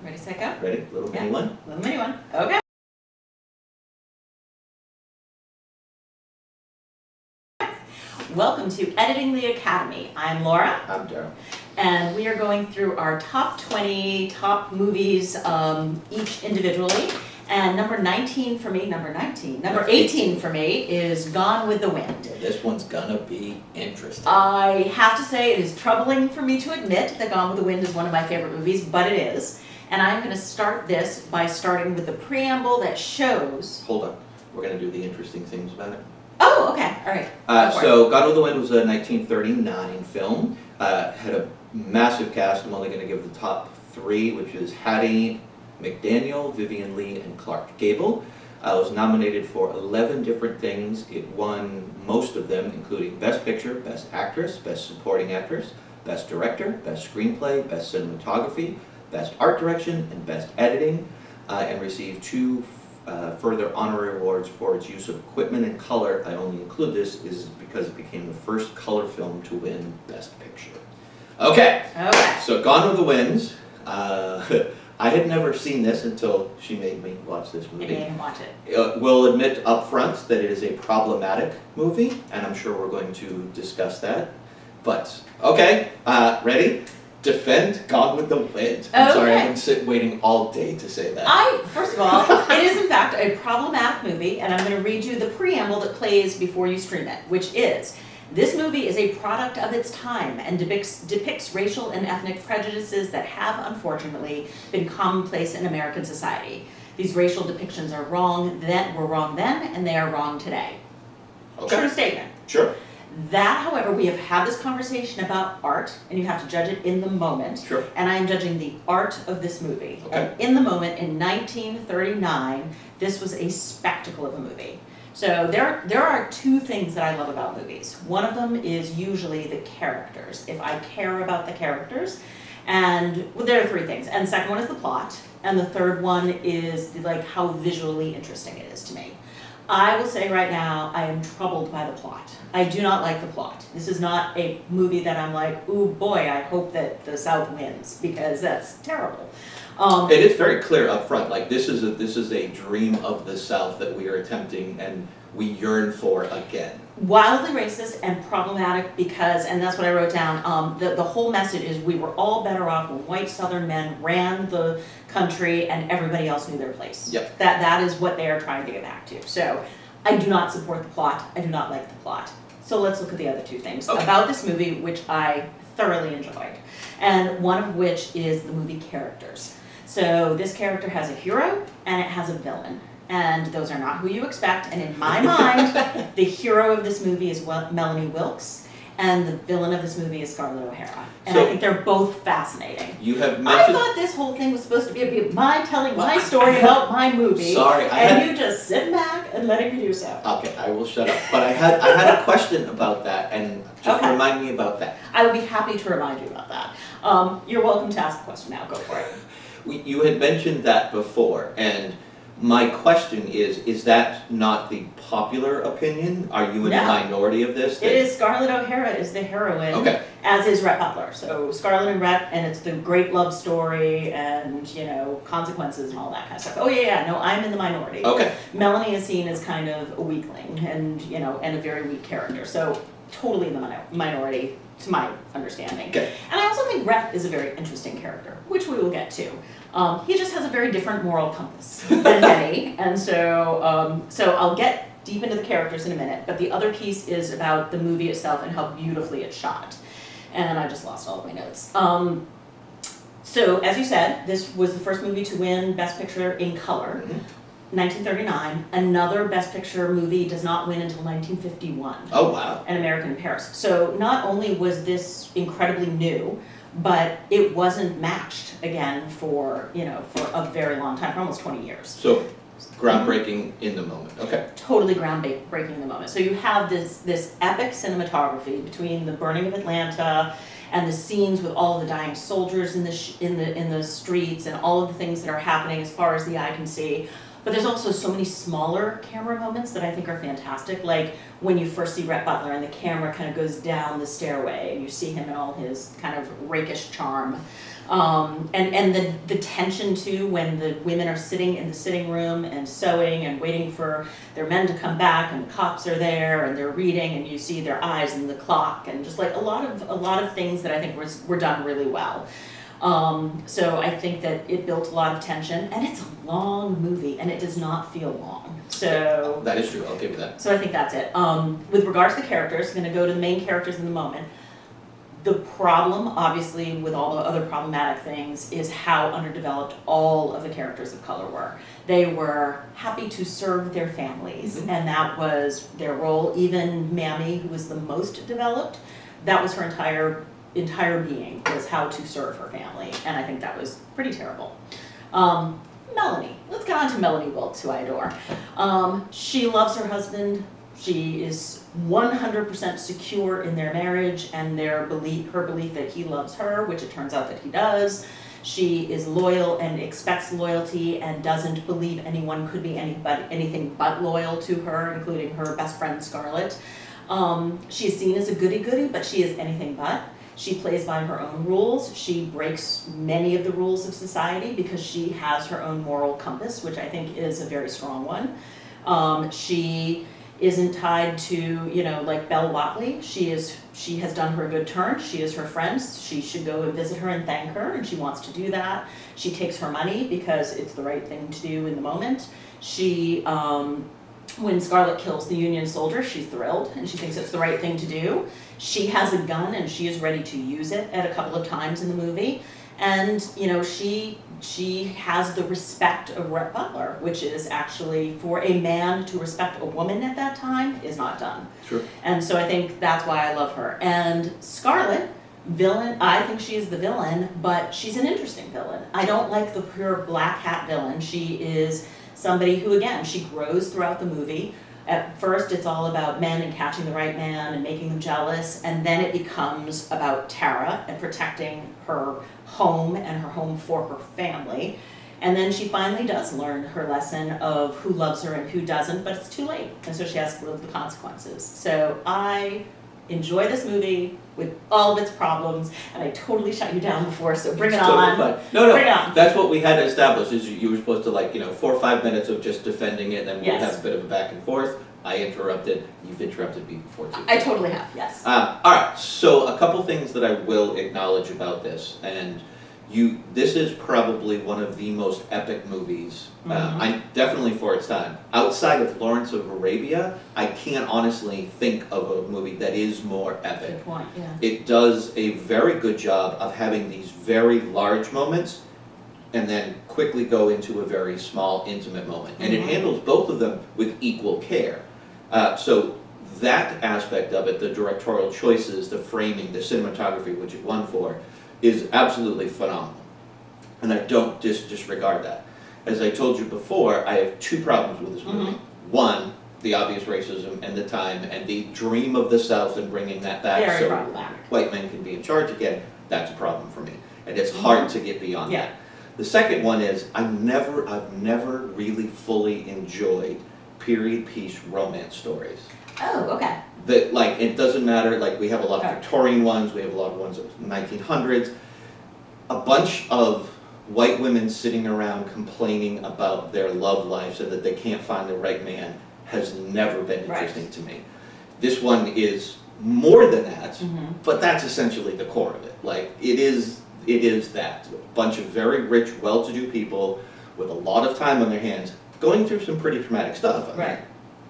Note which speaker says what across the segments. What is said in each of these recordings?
Speaker 1: Ready, set, go?
Speaker 2: Ready? Little mini one?
Speaker 1: Little mini one. Okay. Welcome to Editing the Academy. I'm Laura.
Speaker 2: I'm Darryl.
Speaker 1: And we are going through our top 20 top movies, each individually. And number 18 for me is Gone with the Wind.
Speaker 2: Yeah, this one's gonna be interesting.
Speaker 1: I have to say it is troubling for me to admit that Gone with the Wind is one of my favorite movies, but it is. And I'm going to start this by starting with the preamble that shows...
Speaker 2: Hold on. We're gonna do the interesting things about it.
Speaker 1: Oh, okay. All right.
Speaker 2: So, Gone with the Wind was a 1939 film. Had a massive cast. I'm only gonna give the top three, which is Hattie McDaniel, Vivian Leigh, and Clark Gable. It was nominated for 11 different things. It won most of them, including Best Picture, Best Actress, Best Supporting Actress, Best Director, Best Screenplay, Best Cinematography, Best Art Direction, and Best Editing, and received two further honorary awards for its use of equipment and color. I only include this is because it became the first color film to win Best Picture. Okay. So Gone with the Wind. I had never seen this until she made me watch this movie.
Speaker 1: You made him watch it.
Speaker 2: We'll admit up front that it is a problematic movie, and I'm sure we're going to discuss that. But, okay, ready? Defend Gone with the Wind. I'm sorry, I've been waiting all day to say that.
Speaker 1: First of all, it is in fact a problematic movie, and I'm going to read you the preamble that plays before you stream it, which is... This movie is a product of its time and depicts racial and ethnic prejudices that have, unfortunately, been commonplace in American society. These racial depictions are wrong were wrong then, and they are wrong today.
Speaker 2: Okay.
Speaker 1: True statement.
Speaker 2: Sure.
Speaker 1: That, however, we have had this conversation about art, and you have to judge it in the moment.
Speaker 2: Sure.
Speaker 1: And I am judging the art of this movie.
Speaker 2: Okay.
Speaker 1: And in the moment, in 1939, this was a spectacle of a movie. So there are two things that I love about movies. One of them is usually the characters. If I care about the characters, and well, there are three things. And the second one is the plot, and the third one is like how visually interesting it is to me. I will say right now, I am troubled by the plot. I do not like the plot. This is not a movie that I'm like, ooh boy, I hope that the South wins, because that's terrible.
Speaker 2: It is very clear up front, like this is a dream of the South that we are attempting and we yearn for again.
Speaker 1: Wildly racist and problematic because, and that's what I wrote down, the whole message is we were all better off when white Southern men ran the country and everybody else knew their place.
Speaker 2: Yep.
Speaker 1: That is what they are trying to get back to. So I do not support the plot. I do not like the plot. So let's look at the other two things about this movie, which I thoroughly enjoyed. And one of which is the movie characters. So this character has a hero and it has a villain. And those are not who you expect. And in my mind, the hero of this movie is Melanie Wilkes, and the villain of this movie is Scarlett O'Hara. And I think they're both fascinating.
Speaker 2: You have mentioned...
Speaker 1: I thought this whole thing was supposed to be my telling my story about my movie.
Speaker 2: Sorry,
Speaker 1: you just sit back and letting me do so.
Speaker 2: Okay, I will shut up. But I had a question about that, and just remind me about that.
Speaker 1: I would be happy to remind you about that. You're welcome to ask the question now. Go for it.
Speaker 2: You had mentioned that before, and my question is that not the popular opinion? Are you in the minority of this?
Speaker 1: It is. Scarlett O'Hara is the heroine, as is Rhett Butler. So Scarlett and Rhett, and it's the great love story and, you know, consequences and all that kind of stuff. Oh yeah, no, I'm in the minority.
Speaker 2: Okay.
Speaker 1: Melanie is seen as kind of a weakling and, you know, and a very weak character. So totally in the minority, to my understanding.
Speaker 2: Okay.
Speaker 1: And I also think Rhett is a very interesting character, which we will get to. He just has a very different moral compass than many, and so I'll get deep into the characters in a minute, but the other piece is about the movie itself and how beautifully it's shot. And I just lost all of my notes. So, as you said, this was the first movie to win Best Picture in color. 1939. Another Best Picture movie does not win until 1951.
Speaker 2: Oh, wow.
Speaker 1: An American in Paris. So not only was this incredibly new, but it wasn't matched again for a very long time, for almost 20 years.
Speaker 2: So groundbreaking in the moment. Okay.
Speaker 1: Totally groundbreaking in the moment. So you have this epic cinematography between the burning of Atlanta and the scenes with all of the dying soldiers in the streets and all of the things that are happening as far as the eye can see. But there's also so many smaller camera moments that I think are fantastic. Like when you first see Rhett Butler and the camera kind of goes down the stairway and you see him in all his kind of rakish charm. And the tension too when the women are sitting in the sitting room and sewing and waiting for their men to come back and the cops are there and they're reading and you see their eyes and the clock and just like a lot of things that I think were done really well. So I think that it built a lot of tension, and it's a long movie, and it does not feel long. So
Speaker 2: that is true. I'll give you that.
Speaker 1: So I think that's it. With regards to the characters, I'm going to go to the main characters in the moment. The problem, obviously, with all the other problematic things, is how underdeveloped all of the characters of color were. They were happy to serve their families, and that was their role. Even Mammy, who was the most developed, that was her entire being, was how to serve her family, and I think that was pretty terrible. Melanie, let's get on to Melanie Wilkes, who I adore. She loves her husband. She is 100% secure in their marriage and her belief that he loves her, which it turns out that he does. She is loyal and expects loyalty and doesn't believe anyone could be anything but loyal to her, including her best friend Scarlett. She is seen as a goody-goody, but she is anything but. She plays by her own rules. She breaks many of the rules of society because she has her own moral compass, which I think is a very strong one. She isn't tied to, like Belle Whatley. She has done her a good turn. She is her friend. She should go and visit her and thank her, and she wants to do that. She takes her money because it's the right thing to do in the moment. She, when Scarlett kills the Union soldier, she's thrilled, and she thinks it's the right thing to do. She has a gun, and she is ready to use it at a couple of times in the movie. And, she has the respect of Rhett Butler, which is actually, for a man to respect a woman at that time, is not done.
Speaker 2: Sure.
Speaker 1: And so I think that's why I love her. And Scarlett, villain, I think she is the villain, but she's an interesting villain. I don't like the pure black hat villain. She is somebody who, again, she grows throughout the movie. At first, it's all about men and catching the right man and making them jealous, and then it becomes about Tara and protecting her home and her home for her family. And then she finally does learn her lesson of who loves her and who doesn't, but it's too late, and so she has to live with the consequences. So I enjoy this movie with all of its problems, and I totally shut you down before, so bring it on.
Speaker 2: Totally fine. No,
Speaker 1: bring it on.
Speaker 2: That's what we had to establish, is you were supposed to 4 or 5 minutes of just defending it, and then we'd have a bit of a back and forth. I interrupted, you've interrupted me before too.
Speaker 1: I totally have, yes.
Speaker 2: Alright, so a couple things that I will acknowledge about this, and this is probably one of the most epic movies, definitely for its time. Outside of Lawrence of Arabia, I can't honestly think of a movie that is more epic.
Speaker 1: Good point, yeah.
Speaker 2: It does a very good job of having these very large moments and then quickly go into a very small, intimate moment. And it handles both of them with equal care. So that aspect of it, the directorial choices, the framing, the cinematography, which it won for, is absolutely phenomenal. And I don't disregard that. As I told you before, I have 2 problems with this movie. One, the obvious racism and the time and the dream of the South and bringing that back
Speaker 1: Very
Speaker 2: so
Speaker 1: problematic.
Speaker 2: white men can be in charge again. That's a problem for me. And it's hard to get beyond that. The second one is I've never really fully enjoyed period piece romance stories.
Speaker 1: Oh, okay.
Speaker 2: That it doesn't matter, we have a lot of Victorian ones, we have a lot of ones of 1900s. A bunch of white women sitting around complaining about their love lives and that they can't find the right man has never been interesting to me. This one is more than that, but that's essentially the core of it. It is that. A bunch of very rich, well-to-do people with a lot of time on their hands going through some pretty traumatic stuff. I mean,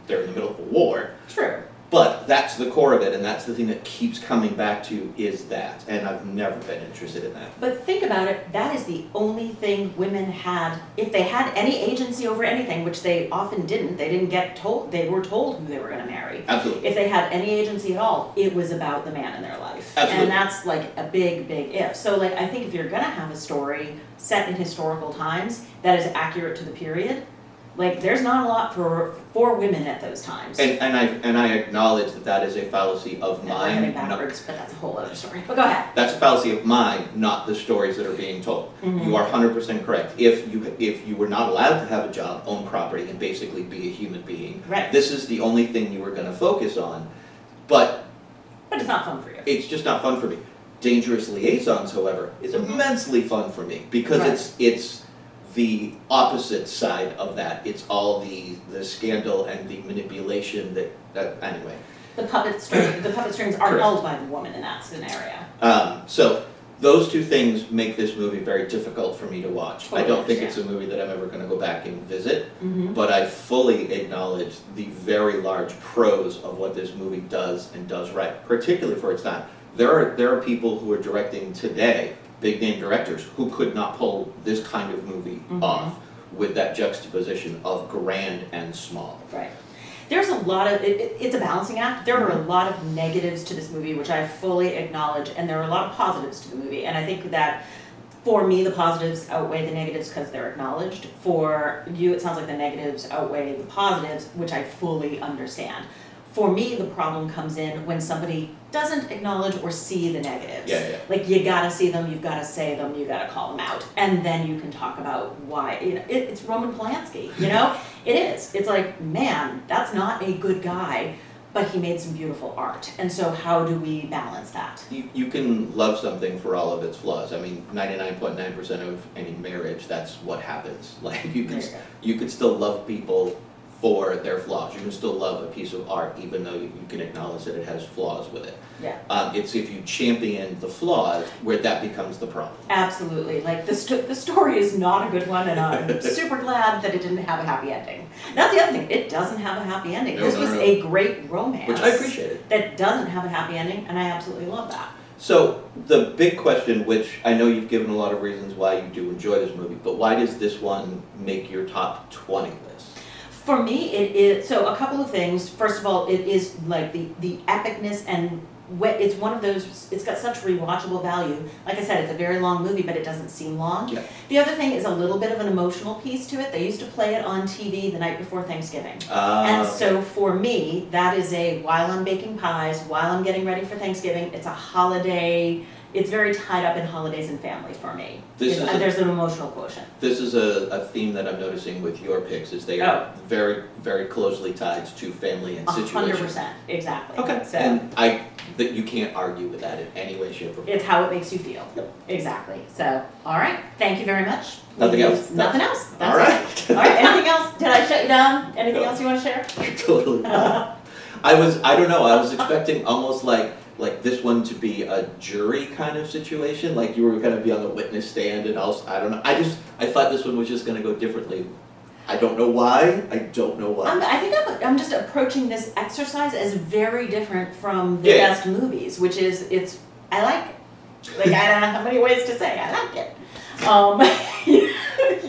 Speaker 2: they're in the middle of a war.
Speaker 1: True.
Speaker 2: But that's the core of it, and that's the thing that keeps coming back to is that, and I've never been interested in that.
Speaker 1: But think about it, that is the only thing women had, if they had any agency over anything, which they often didn't, they didn't get told, they were told who they were going to marry.
Speaker 2: Absolutely.
Speaker 1: If they had any agency at all, it was about the man in their life.
Speaker 2: Absolutely.
Speaker 1: And that's a big, big if. So I think if you're going to have a story set in historical times that is accurate to the period, Like, there's not a lot for women at those times.
Speaker 2: And I acknowledge that that is a fallacy of
Speaker 1: And we're heading
Speaker 2: mine.
Speaker 1: backwards, but that's a whole other story. But go ahead.
Speaker 2: That's a fallacy of mine, not the stories that are being told.
Speaker 1: Mhm.
Speaker 2: You are 100% correct. If you were not allowed to have a job, own property, and basically be a human being,
Speaker 1: Right.
Speaker 2: this is the only thing you were going to focus on. But
Speaker 1: But it's not fun for you.
Speaker 2: it's just not fun for me. Dangerous Liaisons, however, is
Speaker 1: Mhm.
Speaker 2: immensely fun for me because
Speaker 1: Right.
Speaker 2: it's the opposite side of that. It's all the scandal and the manipulation that anyway.
Speaker 1: The puppet strings are
Speaker 2: Correct.
Speaker 1: held by the woman in that scenario.
Speaker 2: So those two things make this movie very difficult for me to watch. I
Speaker 1: Totally
Speaker 2: don't think it's a
Speaker 1: understand.
Speaker 2: movie that I'm ever going to go back and visit,
Speaker 1: Mm-hmm.
Speaker 2: but I fully acknowledge the very large pros of what this movie does and does right, particularly for its time. There are people who are directing today, big name directors, who could not pull this kind of movie
Speaker 1: Mhm.
Speaker 2: off with that juxtaposition of grand and small.
Speaker 1: Right. There's a lot of, it's a balancing act. There are a lot of negatives to this movie, which I fully acknowledge, and there are a lot of positives to the movie. And I think that, for me, the positives outweigh the negatives because they're acknowledged. For you, it sounds like the negatives outweigh the positives, which I fully understand. For me, the problem comes in when somebody doesn't acknowledge or see the negatives.
Speaker 2: Yeah.
Speaker 1: Like, you gotta see them, you've gotta say them, you gotta call them out, and then you can talk about why. You know, it's Roman Polanski, you know? It is. It's like, man, that's not a good guy, but he made some beautiful art. And so how do we balance that?
Speaker 2: You can love something for all of its flaws. I mean, 99.9% of any marriage, that's what happens. Like,
Speaker 1: There you go.
Speaker 2: you can still love people for their flaws. You can still love a piece of art even though you can acknowledge that it has flaws with it.
Speaker 1: Yeah.
Speaker 2: It's if you champion the flaws where that becomes the problem.
Speaker 1: Absolutely. Like, the story is not a good one, and I'm super glad that it didn't have a happy ending. That's the other thing. It doesn't have a happy ending.
Speaker 2: No,
Speaker 1: This
Speaker 2: no,
Speaker 1: was
Speaker 2: no.
Speaker 1: a great romance.
Speaker 2: Which I appreciated.
Speaker 1: That doesn't have a happy ending, and I absolutely love that.
Speaker 2: So the big question, which I know you've given a lot of reasons why you do enjoy this movie, but why does this one make your top 20 list?
Speaker 1: For me, it is, so a couple of things. First of all, it is like the epicness, and it's one of those, it's got such rewatchable value. Like I said, it's a very long movie, but it doesn't seem long.
Speaker 2: Yeah.
Speaker 1: The other thing is a little bit of an emotional piece to it. They used to play it on TV the night before Thanksgiving. And so for me, that is while I'm baking pies, while I'm getting ready for Thanksgiving, it's a holiday. It's very tied up in holidays and family for me. There's an emotional quotient.
Speaker 2: This is a theme that I'm noticing with your picks, is they are very, very closely tied to family and situations.
Speaker 1: 100%, exactly.
Speaker 2: Okay,
Speaker 1: So
Speaker 2: and that you can't argue with that in any way, shape, or form.
Speaker 1: it's how it makes you feel.
Speaker 2: Yep.
Speaker 1: Exactly. So, all right. Thank you very much.
Speaker 2: Nothing else?
Speaker 1: Nothing else. That's
Speaker 2: All
Speaker 1: it.
Speaker 2: right.
Speaker 1: All right. Anything else? Did I shut you down? Anything
Speaker 2: No.
Speaker 1: else you want to share?
Speaker 2: You're totally fine. I don't know, I was expecting almost like this one to be a jury kind of situation, like you were gonna be on the witness stand and also, I don't know, I thought this one was just gonna go differently. I don't know why,
Speaker 1: I think I'm just approaching this exercise as very different from the
Speaker 2: Yeah.
Speaker 1: best movies, which is I like it. Like, I don't know how many ways to say I like it.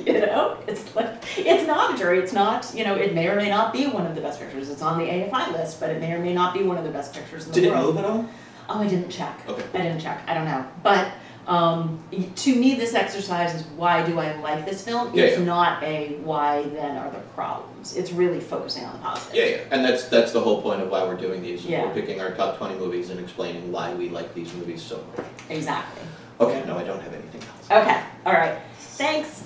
Speaker 1: You know, it's like, it's not a jury. It's not, you know, it may or may not be one of the best pictures. It's on the AFI list, but it may or may not be one of the best pictures in the
Speaker 2: Did it
Speaker 1: world.
Speaker 2: move at all?
Speaker 1: Oh, I didn't check.
Speaker 2: Okay.
Speaker 1: I didn't check. I don't know. But to me, this exercise is why do I like this film?
Speaker 2: Yeah,
Speaker 1: It's
Speaker 2: yeah.
Speaker 1: not a why then are the problems. It's really focusing on the positives.
Speaker 2: Yeah, and that's the whole point of why we're doing these, is
Speaker 1: Yeah.
Speaker 2: we're picking our top 20 movies and explaining why we like these movies so much.
Speaker 1: Exactly.
Speaker 2: Okay, no, I don't have anything else.
Speaker 1: Okay. All right. Thanks.